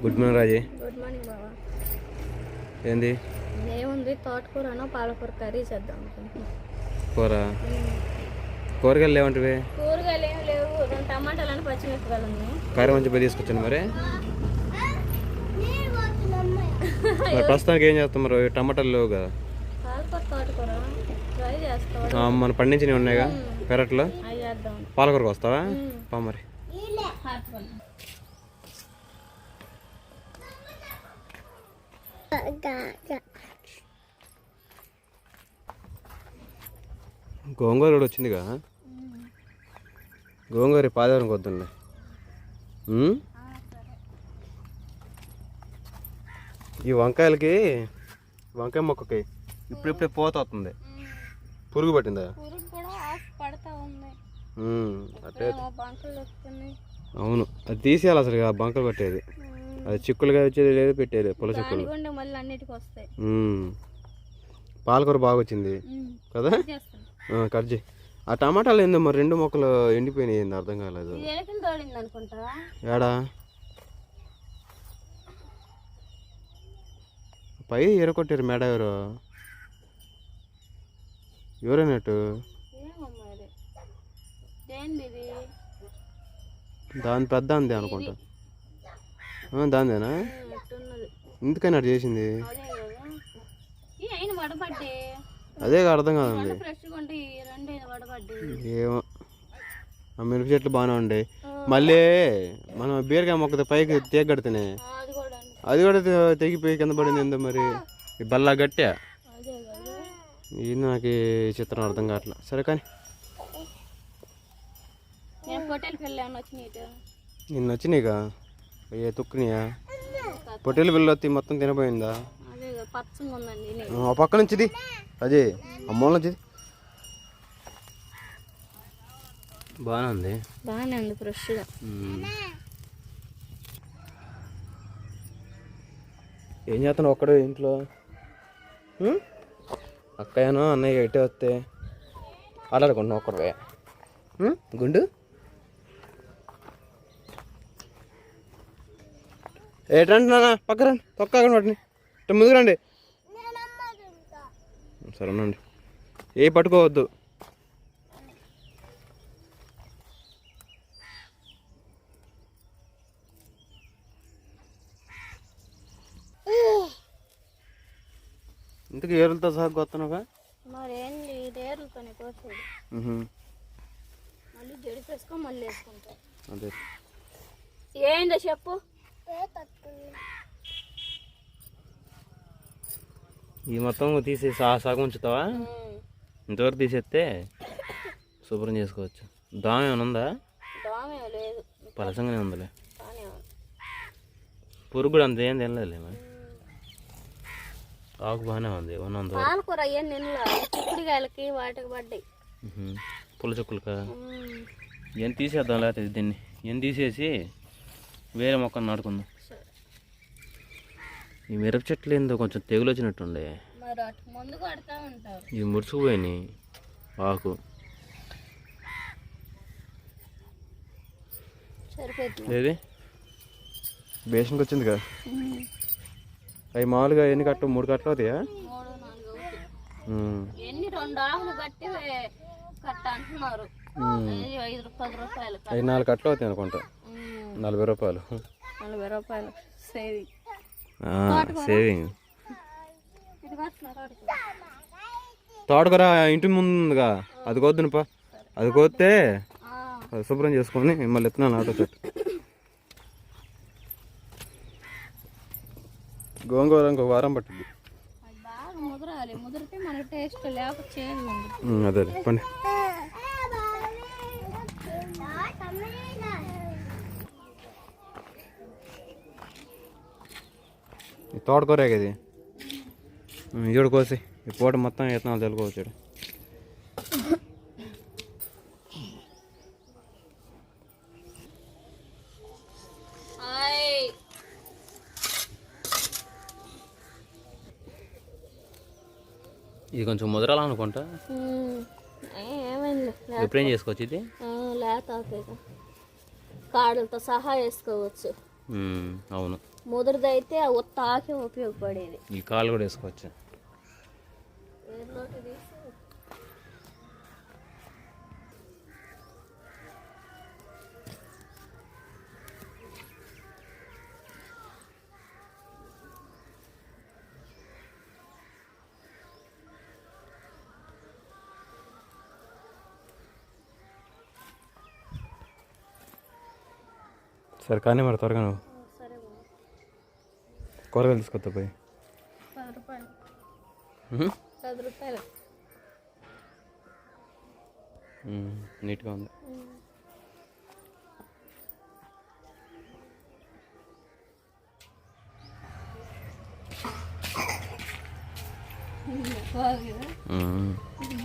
Good morning రాజీ. Good morning బాబా. ఏంది? ఏముంది, తోటకూరను పాలకూర కర్రీ చేద్దాం అనుకుంటున్నాం. కూర కూరగాయలు లేవంటివి? కూరగాయలు ఏం లేవు, 2 టమాటాలు పచ్చిమిరపకాయలు ఉన్నాయి. కర్రీ మంచి పోయి తీసుకొచ్చాను. మరి ప్రస్తుతానికి ఏం చేస్తాం? మరి టమాటాలు లేవు కదా. పాలకూర తోటకూర ట్రై చేస్తాం. మన పండించినవి ఉన్నాయిగా పెరట్లో. అవి చేద్దాం. పాలకూరకు వస్తావా? పా మరి. గోంగూర కూడా వచ్చిందిగా. గోంగూర పాదవరం కొద్దుండే. ఈ వంకాయ మొక్కకి ఇప్పుడిప్పుడే పోత వస్తుంది. పురుగు పట్టిందా? అంటే అవును, అది తీసేయాలి అసలు. బంకలు పట్టేది అది చిక్కులుగా వచ్చేది లేదు, పెట్టేది పొల చిక్కులు. పాలకూర బాగా వచ్చింది కదా. కట్ చేయి. ఆ టమాటాలు ఏందో మరి 2 మొక్కలు ఎండిపోయినాయి, ఏంది అర్థం కాలేదు. ఏడా పై ఎరకొట్టారు మేడ. ఎవరైనట్టు దాని పెద్ద అందే అనుకుంటా. దానిదేనా? ఎందుకని అటు చేసింది? అదే అర్థం కాదండి. ఏమో, ఆ మిరప చెట్లు బాగానే ఉండే. మళ్ళీ మనం బీరకాయ మొక్క పైకి తెగడితేనే అది కూడా తెగిపోయి కింద పడింది. ఏందో మరి ఈ బల్లా గట్టా. ఇది నాకు చిత్రం అర్థం కావట్లా. సరే కానీ నిన్న వచ్చినాయిగా అయ్యే తొక్కునియా. పొట్టేలు పిల్లలు వచ్చి మొత్తం తినపోయిందా? పక్క నుంచిది అదే అమ్మోళ్ళ నుంచిది. బాగానే ఉంది ఫ్రెష్గా. ఏం చేస్తున్నావు ఒక్కడే ఇంట్లో? అక్కయ్యనో అన్నయ్య ఎట్టే వస్తే ఆడాడుకుంటున్నావు ఒక్కడే. గుండు ఏటండి నాన్న, పక్క రండి, తొక్కకండి వాటిని, ముందుకు రండి. సరే అనండి, ఏ పట్టుకోవద్దు. ఇంతకు ఏరులతో సహా కొత్తనుగా. అదే ఏందో చెప్పు. ఈ మొత్తం తీసి సగం ఉంచుతావా? ఇంతవరకు తీసేస్తే శుభ్రం చేసుకోవచ్చు. దామ ఏమైనా ఉందా? పలసంగానే ఉందిలే. పురుగు కూడా అంత ఏం తినలేదులే. మరి ఆకు బాగానే ఉంది. పాలకూర చిక్కుడుకాయలకి వాటికి పడ్డాయి. పుల్ల చుక్కులకా? ఏం తీసేద్దాం, లేకపోతే దీన్ని ఏం తీసేసి వేరే మొక్కను నాటుకుందాం. ఈ మిరప చెట్లు ఏందో కొంచెం తెగులు వచ్చినట్టుండే. ఇవి ముడుచుకుపోయినాయి ఆకు. ఏది బేషన్కి వచ్చింది కదా. అవి మామూలుగా ఎన్ని కట్టలు? 3 కట్టలు అవుతాయా? 4 కట్టలు అవుతాయి అనుకుంటా. 40 రూపాయలు. సేవింగ్. తోటకూర ఇంటి ముందు ఉందిగా, అది కోద్దునుపా. అది కోస్తే శుభ్రం చేసుకొని మళ్ళీ ఎత్తున్నాను ఆటో చెట్టు. గోంగూర ఇంకొక వారం పట్టింది. అదే పండి. తోటకూరే కదా ఇది. కోసి ఈ పూట మొత్తం విత్తనాలు చల్లుకోవచ్చు. ఇది కొంచెం ముదరాలనుకుంటా. ఎప్పుడేం చేసుకోవచ్చు? ఇది లేత కాడలతో సహా వేసుకోవచ్చు. అవును, ముదురుదైతే ఆ ఉత్త ఆకే ఉపయోగపడేది. ఈ కాలు కూడా వేసుకోవచ్చు. ఏర్లోకి తీసి సరే కానీ మరి త్వరగా నువ్వు సరే బాబు. కూరగాయలు తీసుకొస్తా పోయి. 10 రూపాయలు. ఉహు. 10 రూపాయలు. నీట్గా ఉంది.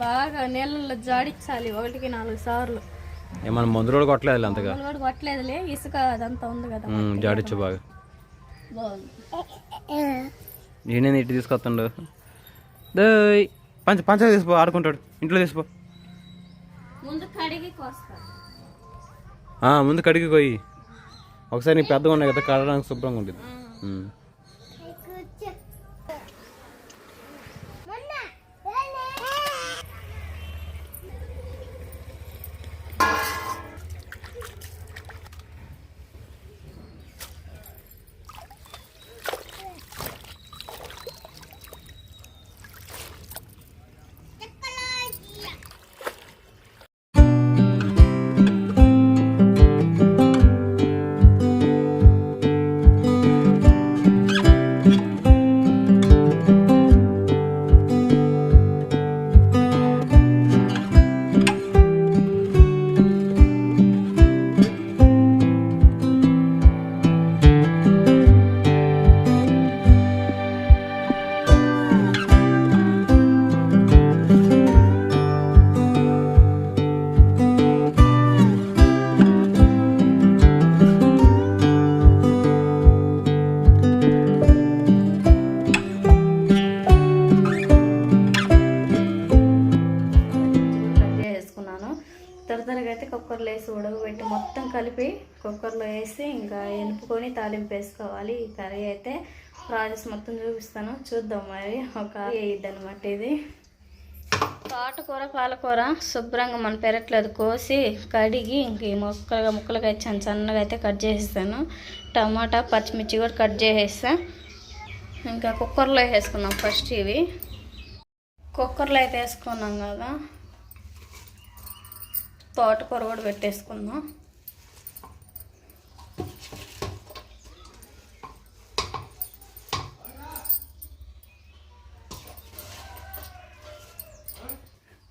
బాగా నీళ్ళల్లో జాడించాలి 1కి 4 సార్లు. ఏమన్నా మందు కూడా కొట్టలేదు అంతగా. కూడా కొట్టలేదులే, ఇసుక అదంతా ఉంది కదా. జాడిచ్చు బాగా. బాగుంది. నేనే ఇటు తీసుకొస్తాడు. దయ్ పంచ తీసిపో, ఆడుకుంటాడు. ఇంట్లో తీసిపో. ముందు కడిగి కోస్తా. ముందు కడిగి పోయి. ఒకసారి నీ పెద్దగా ఉన్నాయి కదా, కడడానికి శుభ్రంగా ఉంటుంది. తరతరగా అయితే కుక్కర్లో వేసి ఉడకబెట్టి మొత్తం కలిపి కుక్కర్లో వేసి ఇంకా ఎనుపుకొని తాలింపు వేసుకోవాలి. ఈ కర్రీ అయితే ప్రాసెస్ మొత్తం చూపిస్తాను, చూద్దాం. మరి ఒక వేయద్దు అనమాట ఇది. తోటకూర పాలకూర శుభ్రంగా మన పెరట్లేదు కోసి కడిగి ఇంక ముక్కలుగా అయితే సన్నగా అయితే కట్ చేసేస్తాను. టమాటా పచ్చిమిర్చి కూడా కట్ చేసేస్తా. ఇంకా కుక్కర్లో వేసుకున్నాం ఫస్ట్. ఇవి కుక్కర్లో అయితే వేసుకున్నాం కదా, తోటకూర కూడా పెట్టేసుకుందాం.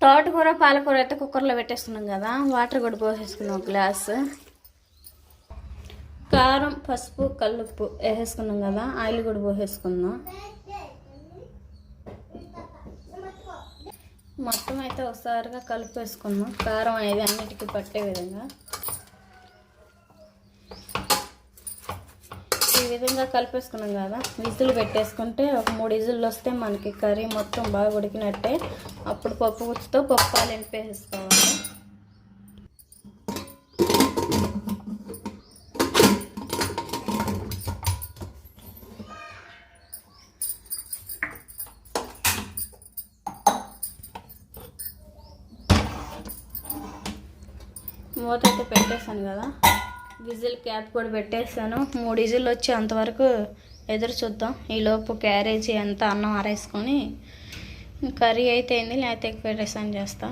తోటకూర పాలకూర అయితే కుక్కర్లో పెట్టేసుకున్నాం కదా, వాటర్ కూడా పోసేసుకున్నాం ఒక గ్లాసు. కారం పసుపు కల్లుప్పు వేసేసుకున్నాం కదా, ఆయిల్ కూడా పోసేసుకుందాం. మొత్తం అయితే ఒకసారిగా కలిపేసుకున్నాం, కారం అనేది అన్నిటికీ పట్టే విధంగా. ఈ విధంగా కలిపేసుకున్నాం కదా, విజిల్ పెట్టేసుకుంటే ఒక 3 విజిల్లు వస్తే మనకి కర్రీ మొత్తం బాగా ఉడికినట్టే. అప్పుడు పప్పు గుత్తితో పప్పాలు ఎంపేసుకోవాలి. మూత అయితే పెట్టేసాను కదా, విజిల్ క్యాప్ కూడా పెట్టేసాను. 3 విజిల్ వచ్చి అంతవరకు ఎదురు చూద్దాం. ఈలోపు క్యారేజీ అంతా అన్నం ఆరేసుకొని కర్రీ అయితే అయింది, లేకపోతే పెట్టేసాను చేస్తా.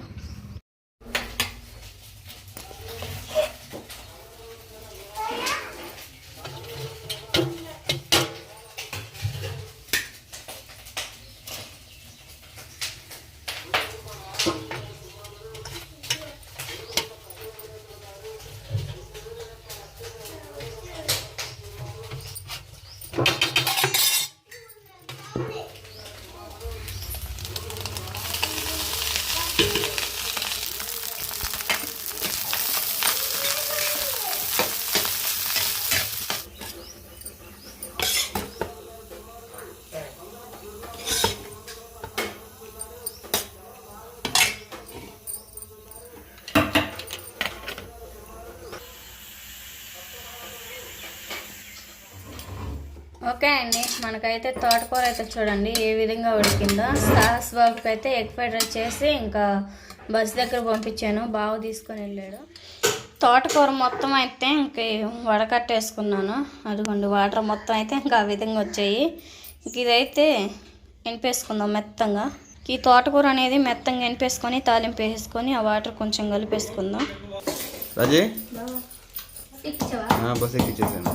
ఓకే అండి, మనకైతే తోటకూర అయితే చూడండి ఏ విధంగా ఉడికిందో. సాహస్ బాబుకి అయితే ఎగ్ ఫ్రైడ్ రైస్ చేసి ఇంకా బస్ దగ్గర పంపించాను, బాగా తీసుకొని వెళ్ళాడు. తోటకూర మొత్తం అయితే ఇంక వడకట్టేసుకున్నాను. అదిగోండి వాటర్ మొత్తం అయితే ఇంకా ఆ విధంగా వచ్చాయి. ఇంక ఇదైతే ఎనిపేసుకుందాం మెత్తంగా. ఈ తోటకూర అనేది మెత్తంగా ఎనిపేసుకొని తాలింపు వేసుకొని ఆ వాటర్ కొంచెం కలిపేసుకుందాం. రాజీ బస్ ఎక్కిచ్చేసాను.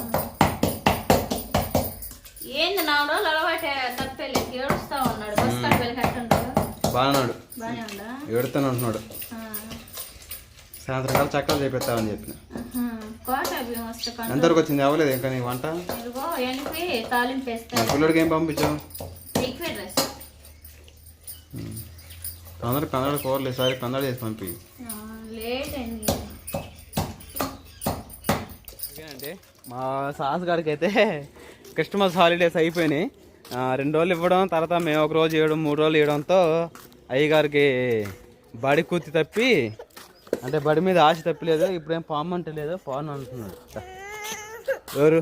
ఏంది 4 రోజులు అలవాటే తప్పేలే, ఏడుస్తా ఉన్నాడు. బస్ కాడ వెళ్ళి కట్టుంటాడు. బాగున్నాడు, బాగానే ఉందా? ఏడుతాను అంటున్నాడు. సాయంత్రం కాలం చక్కలు చేపిస్తామని చెప్పిన. ఎంతవరకు వచ్చింది? అవ్వలేదు ఇంకా నీ వంట. తాలింపు వేస్తాను. పిల్లడికి ఏం పంపించావు? Egg fried rice. కందడు కూరలు ఈసారి కందడు చేసి పంపి. లేట్ అయింది. ఓకేనండి, మా సాస్ గారికి అయితే క్రిస్మస్ హాలిడేస్ అయిపోయినాయి. 2 రోజులు ఇవ్వడం, తర్వాత మేము 1 రోజు ఇవ్వడం, 3 రోజులు ఇవ్వడంతో అయ్యగారికి బడి కూర్చి తప్పి, అంటే బడి మీద ఆశ తప్పలేదు. ఇప్పుడేం పాము అంటే లేదు, పాను అంటున్నాడు. ఎవరు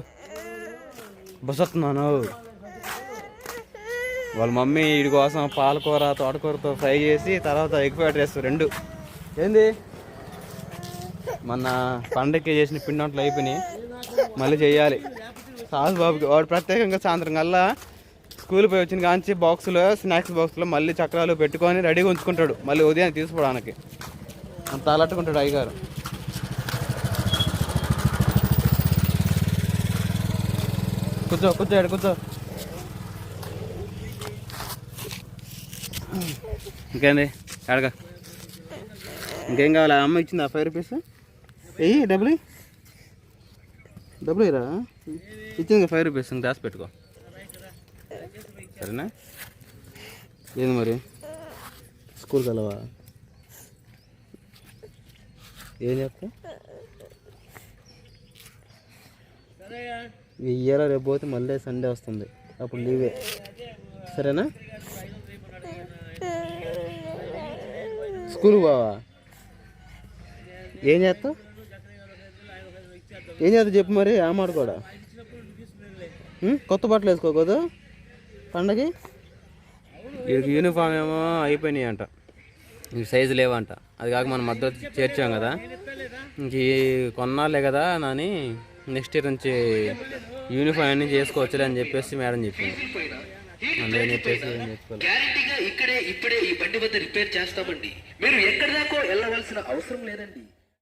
బస్ వస్తున్నాను? వాళ్ళ మమ్మీ వీడి కోసం పాలకూర తోటకూరతో ఫ్రై చేసి తర్వాత ఎగ్ ఫ్రైడ్ రైస్ 2. ఏంది మొన్న పండగకి చేసిన పిండి వంటలు అయిపోయినాయి, మళ్ళీ చెయ్యాలి. సాస్ బాబుకి వాడు ప్రత్యేకంగా సాయంత్రం కల్లా స్కూల్ పోయి వచ్చిన కాంచి బాక్సులో, స్నాక్స్ బాక్స్లో మళ్ళీ చక్రాలు పెట్టుకొని రెడీగా ఉంచుకుంటాడు, మళ్ళీ ఉదయం తీసుకోవడానికి. అంత అలట్టుకుంటాడు అయ్యగారు. కూర్చో కూర్చో. ఇంకేంది అడగ, ఇంకేం కావాలి? అమ్మ ఇచ్చింది 5 రూపీస్. వెయ్యి డబ్బులు ఇరా, ఇచ్చింది 5 రూపీస్. ఇంక దాచి పెట్టుకో, సరేనా? ఏంది మరి స్కూల్కి వెళ్ళవా? ఏం చెప్తా ఇయ్యారా? రేపు పోతే మళ్ళీ సండే వస్తుంది, అప్పుడు లీవే, సరేనా? స్కూల్కి పోవా? ఏం చేస్తావు చెప్పు మరి. ఆ మాట కూడా కొత్త బట్టలు వేసుకోకూడదు పండగకి. వీడికి యూనిఫామ్ ఏమో అయిపోయినాయి అంట, ఇంక సైజు లేవంట. అది కాక మనం మద్దతు చేర్చాం కదా, ఇంక కొన్నాళ్ళే కదా నాని, నెక్స్ట్ ఇయర్ నుంచి యూనిఫామ్ అన్నీ చేసుకోవచ్చులే అని చెప్పేసి మేడం చెప్పింది. అందుకని చెప్పేసి గ్యారంటీగా ఇక్కడే ఇప్పుడే ఈ బండి వద్ద రిపేర్ చేస్తామండి. మీరు ఎక్కడి దాకా వెళ్ళవలసిన అవసరం లేదండి.